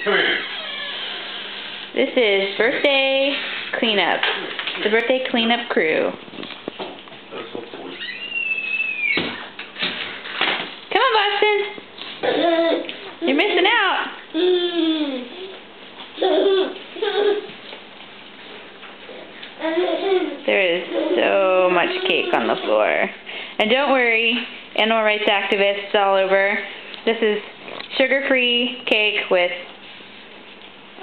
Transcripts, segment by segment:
Come here. This is birthday cleanup. The birthday cleanup crew. Come on, Boston. You're missing out. There is so much cake on the floor. And don't worry, animal rights activists all over. This is sugar-free cake with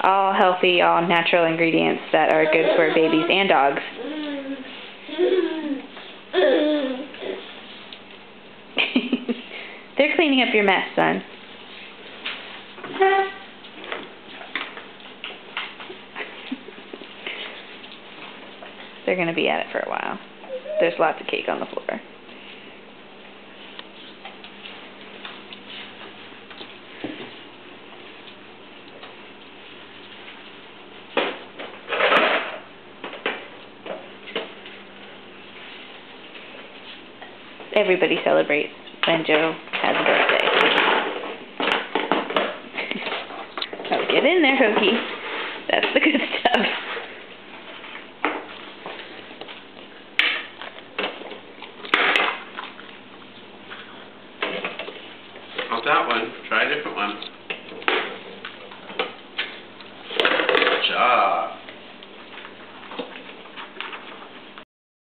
all healthy, all natural ingredients that are good for babies and dogs. They're cleaning up your mess, son. They're going to be at it for a while. There's lots of cake on the floor. Everybody celebrates when Joe has a birthday. Oh, get in there, Hokey. That's the good stuff. Not that one. Try a different one. Good job.